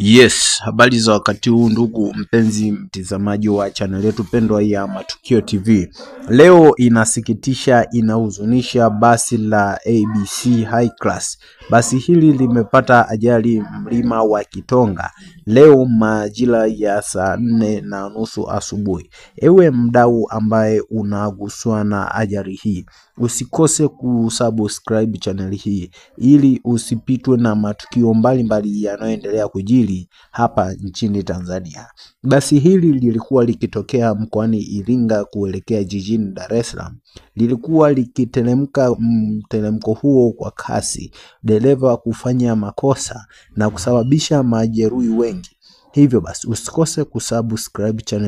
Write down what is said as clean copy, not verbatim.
Yes, habari za wakati huu ndugu mpenzi mtazamaji wa channel yetu pendwa ya Matukio TV. Leo inasikitisha, inahuzunisha basi la ABC High Class. Basi hili limepata ajali mlima wa Kitonga leo majira ya saa 4:30 asubuhi. Ewe mdau ambaye unaguswa na ajali hii, usikose kusubscribe channel hii ili usipitwe na matukio mbalimbali yanayoendelea kujiri hapa nchini Tanzania. Basi hili lilikuwa likitokea mkoani Iringa kuelekea jijini Dar es Salaam. Lilikuwa likiteremka mteremko huo kwa kasi, dereva kufanya makosa na kusababisha majeruhi wengi. Hivyo basi usikose kusubscribe channel